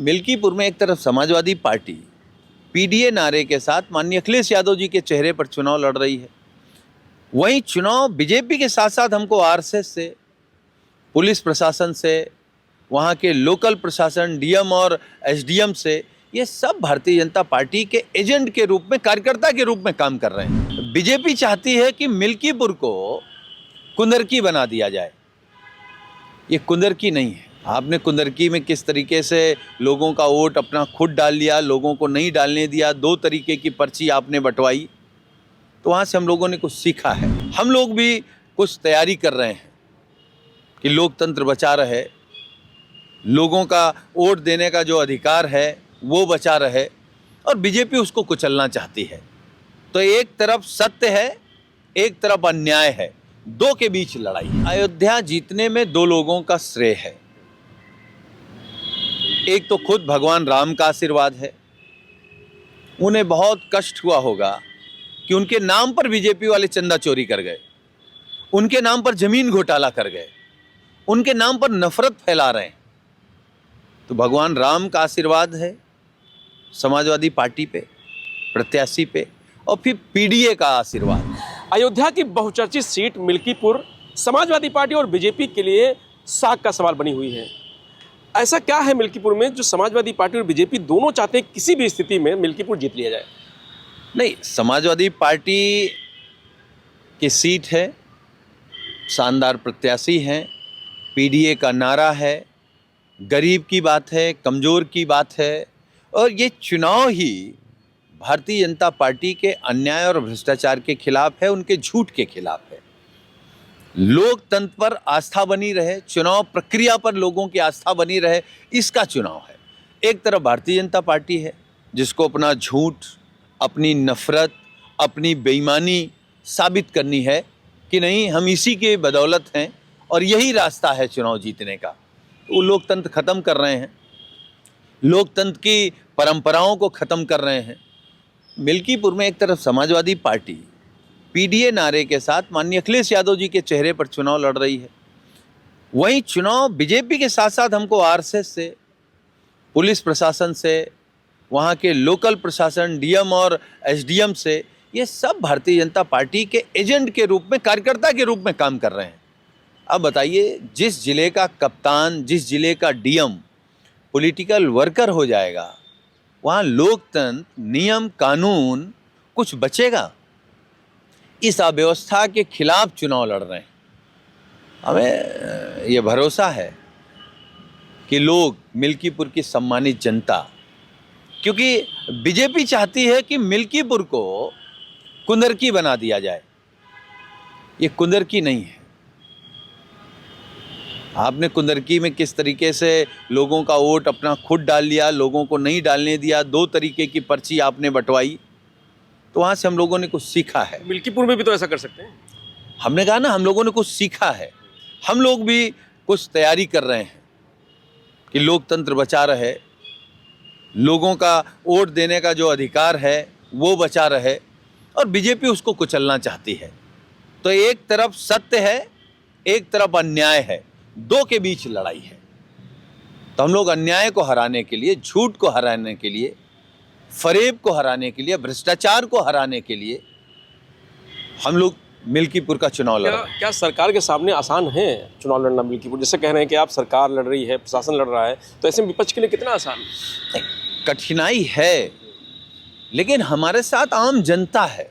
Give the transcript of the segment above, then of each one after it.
मिल्कीपुर में एक तरफ समाजवादी पार्टी पीडीए नारे के साथ माननीय अखिलेश यादव जी के चेहरे पर चुनाव लड़ रही है, वहीं चुनाव बीजेपी के साथ साथ हमको आरएसएस से, पुलिस प्रशासन से, वहाँ के लोकल प्रशासन डीएम और एसडीएम से, ये सब भारतीय जनता पार्टी के एजेंट के रूप में, कार्यकर्ता के रूप में काम कर रहे हैं। बीजेपी चाहती है कि मिल्कीपुर को कुंदरकी बना दिया जाए। ये कुंदरकी नहीं है। आपने कुंदरकी में किस तरीके से लोगों का वोट अपना खुद डाल लिया, लोगों को नहीं डालने दिया, 2 तरीके की पर्ची आपने बंटवाई, तो वहाँ से हम लोगों ने कुछ सीखा है। हम लोग भी कुछ तैयारी कर रहे हैं कि लोकतंत्र बचा रहे, लोगों का वोट देने का जो अधिकार है वो बचा रहे, और बीजेपी उसको कुचलना चाहती है। तो एक तरफ सत्य है, एक तरफ अन्याय है, 2 के बीच लड़ाई है। अयोध्या जीतने में 2 लोगों का श्रेय है। एक तो खुद भगवान राम का आशीर्वाद है। उन्हें बहुत कष्ट हुआ होगा कि उनके नाम पर बीजेपी वाले चंदा चोरी कर गए, उनके नाम पर जमीन घोटाला कर गए, उनके नाम पर नफरत फैला रहे हैं। तो भगवान राम का आशीर्वाद है समाजवादी पार्टी पे, प्रत्याशी पे, और फिर पीडीए का आशीर्वाद। अयोध्या की बहुचर्चित सीट मिल्कीपुर समाजवादी पार्टी और बीजेपी के लिए साख का सवाल बनी हुई है। ऐसा क्या है मिल्कीपुर में जो समाजवादी पार्टी और बीजेपी दोनों चाहते हैं किसी भी स्थिति में मिल्कीपुर जीत लिया जाए? नहीं, समाजवादी पार्टी की सीट है, शानदार प्रत्याशी हैं, पीडीए का नारा है, गरीब की बात है, कमज़ोर की बात है, और ये चुनाव ही भारतीय जनता पार्टी के अन्याय और भ्रष्टाचार के खिलाफ है, उनके झूठ के खिलाफ है। लोकतंत्र पर आस्था बनी रहे, चुनाव प्रक्रिया पर लोगों की आस्था बनी रहे, इसका चुनाव है। एक तरफ भारतीय जनता पार्टी है जिसको अपना झूठ, अपनी नफरत, अपनी बेईमानी साबित करनी है कि नहीं, हम इसी के बदौलत हैं और यही रास्ता है चुनाव जीतने का। वो लोकतंत्र ख़त्म कर रहे हैं, लोकतंत्र की परंपराओं को ख़त्म कर रहे हैं। मिल्कीपुर में एक तरफ समाजवादी पार्टी पीडीए नारे के साथ माननीय अखिलेश यादव जी के चेहरे पर चुनाव लड़ रही है, वहीं चुनाव बीजेपी के साथ साथ हमको आरएसएस से, पुलिस प्रशासन से, वहाँ के लोकल प्रशासन डीएम और एसडीएम से, ये सब भारतीय जनता पार्टी के एजेंट के रूप में, कार्यकर्ता के रूप में काम कर रहे हैं। अब बताइए, जिस जिले का कप्तान, जिस जिले का डीएम पॉलिटिकल वर्कर हो जाएगा, वहाँ लोकतंत्र, नियम कानून कुछ बचेगा? इस अव्यवस्था के खिलाफ चुनाव लड़ रहे हैं। हमें ये भरोसा है कि लोग, मिल्कीपुर की सम्मानित जनता, क्योंकि बीजेपी चाहती है कि मिल्कीपुर को कुंदरकी बना दिया जाए। ये कुंदरकी नहीं है। आपने कुंदरकी में किस तरीके से लोगों का वोट अपना खुद डाल लिया, लोगों को नहीं डालने दिया, 2 तरीके की पर्ची आपने बंटवाई, तो वहाँ से हम लोगों ने कुछ सीखा है। मिल्कीपुर में भी तो ऐसा कर सकते हैं। हमने कहा ना, हम लोगों ने कुछ सीखा है। हम लोग भी कुछ तैयारी कर रहे हैं कि लोकतंत्र बचा रहे, लोगों का वोट देने का जो अधिकार है वो बचा रहे, और बीजेपी उसको कुचलना चाहती है। तो एक तरफ सत्य है, एक तरफ अन्याय है, 2 के बीच लड़ाई है। तो हम लोग अन्याय को हराने के लिए, झूठ को हराने के लिए, फरेब को हराने के लिए, भ्रष्टाचार को हराने के लिए हम लोग मिल्कीपुर का चुनाव लड़ रहे हैं। क्या सरकार के सामने आसान है चुनाव लड़ना मिल्कीपुर? जैसे कह रहे हैं कि आप, सरकार लड़ रही है, प्रशासन लड़ रहा है, तो ऐसे में विपक्ष के लिए कितना आसान? कठिनाई है, लेकिन हमारे साथ आम जनता है,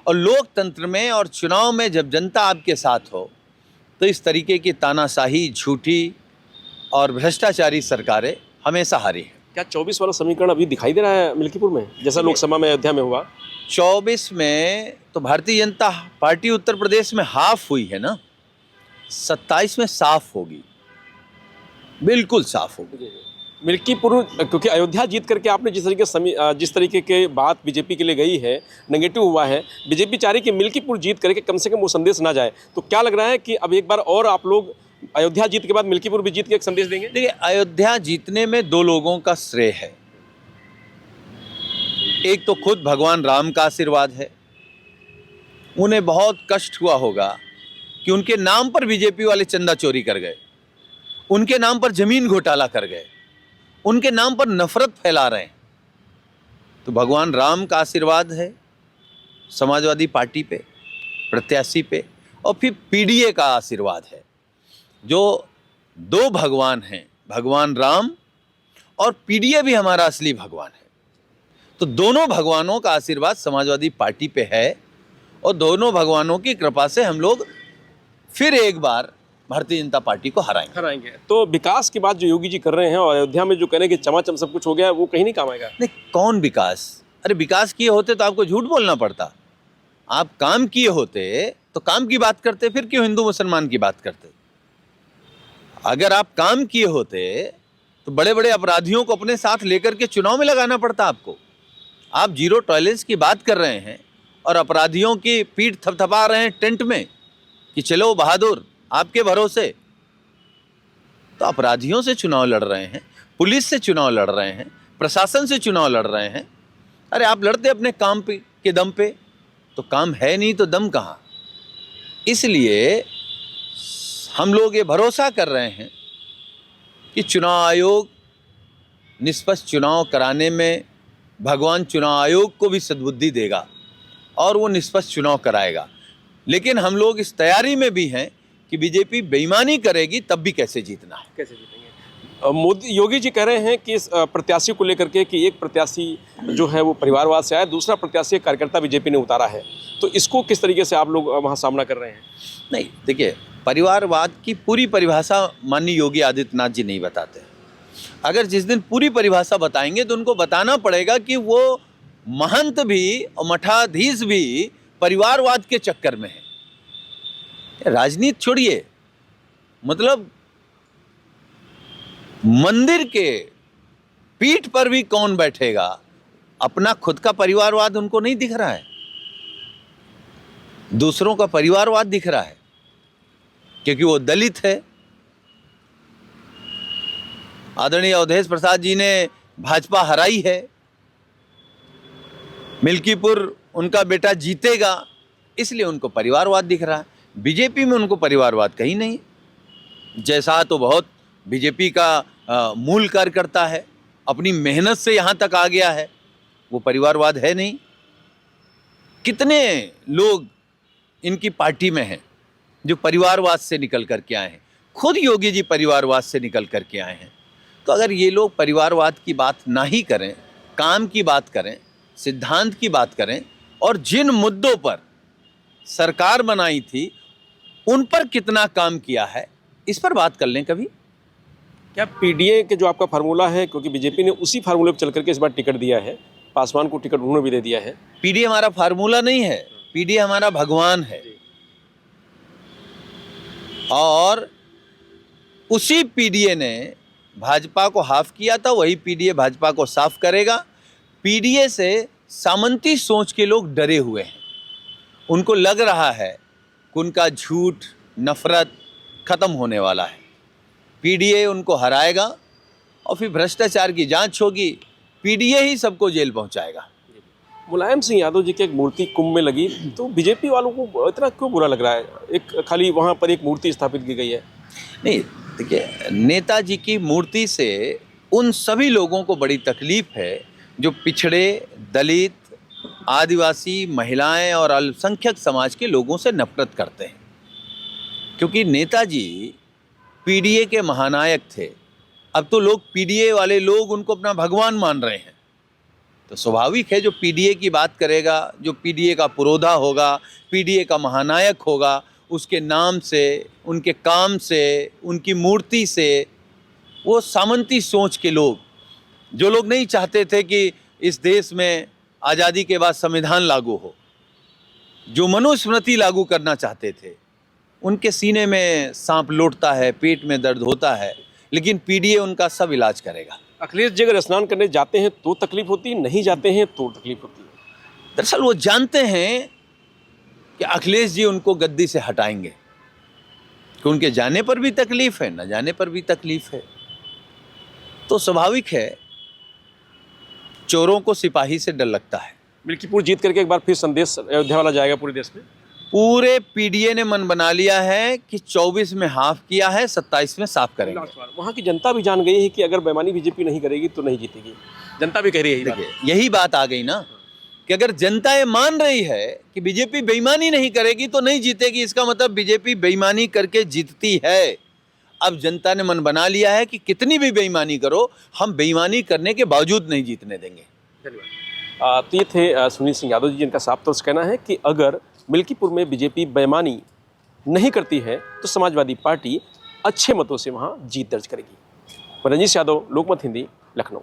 और लोकतंत्र में और चुनाव में जब जनता आपके साथ हो तो इस तरीके की तानाशाही, झूठी और भ्रष्टाचारी सरकारें हमेशा हारी हैं। क्या 24 वाला समीकरण अभी दिखाई दे रहा है मिल्कीपुर में, जैसा लोकसभा में अयोध्या में हुआ? 24 में तो भारतीय जनता पार्टी उत्तर प्रदेश में हाफ हुई है ना, 27 में साफ होगी, बिल्कुल साफ होगी। मिल्कीपुर, क्योंकि अयोध्या जीत करके आपने जिस तरीके के बात बीजेपी के लिए गई है, नेगेटिव हुआ है, बीजेपी चाह रही कि मिल्कीपुर जीत करके कम से कम वो संदेश ना जाए, तो क्या लग रहा है कि अब एक बार और आप लोग अयोध्या जीत के बाद मिल्कीपुर भी जीत के एक संदेश देंगे? देखिए, अयोध्या जीतने में 2 लोगों का श्रेय है। एक तो खुद भगवान राम का आशीर्वाद है। उन्हें बहुत कष्ट हुआ होगा कि उनके नाम पर बीजेपी वाले चंदा चोरी कर गए, उनके नाम पर जमीन घोटाला कर गए, उनके नाम पर नफरत फैला रहे हैं। तो भगवान राम का आशीर्वाद है समाजवादी पार्टी पे, प्रत्याशी पे, और फिर पीडीए का आशीर्वाद है। जो दो भगवान हैं, भगवान राम और पीडीए भी हमारा असली भगवान है। तो दोनों भगवानों का आशीर्वाद समाजवादी पार्टी पे है और दोनों भगवानों की कृपा से हम लोग फिर एक बार भारतीय जनता पार्टी को हराएंगे। तो विकास की बात जो योगी जी कर रहे हैं और अयोध्या में जो कह रहे हैं कि चमाचम सब कुछ हो गया है, वो कहीं नहीं काम आएगा। नहीं, कौन विकास? अरे विकास किए होते तो आपको झूठ बोलना पड़ता। आप काम किए होते तो काम की बात करते, फिर क्यों हिंदू मुसलमान की बात करते? अगर आप काम किए होते तो बड़े बड़े अपराधियों को अपने साथ लेकर के चुनाव में लगाना पड़ता आपको। आप जीरो टॉलरेंस की बात कर रहे हैं और अपराधियों की पीठ थपथपा रहे हैं टेंट में कि चलो बहादुर आपके भरोसे। तो अपराधियों से चुनाव लड़ रहे हैं, पुलिस से चुनाव लड़ रहे हैं, प्रशासन से चुनाव लड़ रहे हैं। अरे आप लड़ते अपने काम पे के दम पे, तो काम है नहीं तो दम कहाँ? इसलिए हम लोग ये भरोसा कर रहे हैं कि चुनाव आयोग निष्पक्ष चुनाव कराने में भगवान चुनाव आयोग को भी सद्बुद्धि देगा और वो निष्पक्ष चुनाव कराएगा। लेकिन हम लोग इस तैयारी में भी हैं कि बीजेपी बेईमानी करेगी तब भी कैसे जीतना है। कैसे जीतेंगे? योगी जी कह रहे हैं कि इस प्रत्याशी को लेकर के कि एक प्रत्याशी जो है वो परिवारवाद से आया, दूसरा प्रत्याशी कार्यकर्ता बीजेपी ने उतारा है, तो इसको किस तरीके से आप लोग वहाँ सामना कर रहे हैं? नहीं, देखिए, परिवारवाद की पूरी परिभाषा माननीय योगी आदित्यनाथ जी नहीं बताते। अगर जिस दिन पूरी परिभाषा बताएंगे तो उनको बताना पड़ेगा कि वो महंत भी और मठाधीश भी परिवारवाद के चक्कर में है। राजनीति छोड़िए, मतलब मंदिर के पीठ पर भी कौन बैठेगा? अपना खुद का परिवारवाद उनको नहीं दिख रहा है, दूसरों का परिवारवाद दिख रहा है, क्योंकि वो दलित है। आदरणीय अवधेश प्रसाद जी ने भाजपा हराई है, मिल्कीपुर उनका बेटा जीतेगा, इसलिए उनको परिवारवाद दिख रहा है। बीजेपी में उनको परिवारवाद कहीं नहीं। जैसा तो बहुत बीजेपी का मूल कार्यकर्ता है, अपनी मेहनत से यहाँ तक आ गया है, वो परिवारवाद है नहीं। कितने लोग इनकी पार्टी में हैं जो परिवारवाद से निकल कर के आए हैं? खुद योगी जी परिवारवाद से निकल कर के आए हैं। तो अगर ये लोग परिवारवाद की बात ना ही करें, काम की बात करें, सिद्धांत की बात करें और जिन मुद्दों पर सरकार बनाई थी उन पर कितना काम किया है, इस पर बात कर लें कभी। क्या पीडीए के जो आपका फार्मूला है, क्योंकि बीजेपी ने उसी फार्मूले पर चल करके इस बार टिकट दिया है, पासवान को टिकट उन्होंने भी दे दिया है। पीडीए हमारा फार्मूला नहीं है, पीडीए हमारा भगवान है। और उसी पीडीए ने भाजपा को हाफ किया था, वही पीडीए भाजपा को साफ करेगा। पीडीए से सामंती सोच के लोग डरे हुए हैं, उनको लग रहा है कि उनका झूठ नफरत खत्म होने वाला है। पीडीए उनको हराएगा और फिर भ्रष्टाचार की जांच होगी, पीडीए ही सबको जेल पहुंचाएगा। मुलायम सिंह यादव जी की एक मूर्ति कुंभ में लगी, तो बीजेपी वालों को इतना क्यों बुरा लग रहा है? एक खाली वहाँ पर एक मूर्ति स्थापित की गई है। नहीं, देखिए, नेताजी की मूर्ति से उन सभी लोगों को बड़ी तकलीफ है जो पिछड़े, दलित, आदिवासी, महिलाएं और अल्पसंख्यक समाज के लोगों से नफरत करते हैं। क्योंकि नेताजी पीडीए के महानायक थे। अब तो लोग पीडीए वाले लोग उनको अपना भगवान मान रहे हैं। तो स्वाभाविक है जो पीडीए की बात करेगा, जो पीडीए का पुरोधा होगा, पीडीए का महानायक होगा, उसके नाम से, उनके काम से, उनकी मूर्ति से, वो सामंती सोच के लोग, जो लोग नहीं चाहते थे कि इस देश में आज़ादी के बाद संविधान लागू हो, जो मनुस्मृति लागू करना चाहते थे, उनके सीने में सांप लौटता है, पेट में दर्द होता है, लेकिन पीडीए उनका सब इलाज करेगा। अखिलेश जी अगर स्नान करने जाते हैं तो तकलीफ होती है, नहीं जाते हैं तो तकलीफ होती है। दरअसल वो जानते हैं कि अखिलेश जी उनको गद्दी से हटाएंगे, कि उनके जाने पर भी तकलीफ है, न जाने पर भी तकलीफ है। तो स्वाभाविक है चोरों को सिपाही से डर लगता है। मिल्कीपुर जीत करके एक बार फिर संदेश अयोध्या वाला जाएगा पूरे देश में। पूरे पीडीए ने मन बना लिया है कि 24 में हाफ किया है, 27 में साफ करेंगे। वहाँ की जनता भी जान गई है कि अगर बेईमानी बीजेपी नहीं करेगी तो नहीं जीतेगी। जनता भी कह रही है यही बात। देखिए यही बात आ गई ना कि अगर जनता ये मान रही है कि बीजेपी बेईमानी नहीं करेगी तो नहीं जीतेगी, इसका मतलब बीजेपी बेईमानी करके जीतती है। अब जनता ने मन बना लिया है कि कितनी भी बेईमानी करो, हम बेईमानी करने के बावजूद नहीं जीतने देंगे। तो ये थे सुनील सिंह यादव जी, जिनका साफ तौर से कहना है कि अगर मिल्कीपुर में बीजेपी बेईमानी नहीं करती है तो समाजवादी पार्टी अच्छे मतों से वहाँ जीत दर्ज करेगी। रंजीत यादव, लोकमत हिंदी, लखनऊ।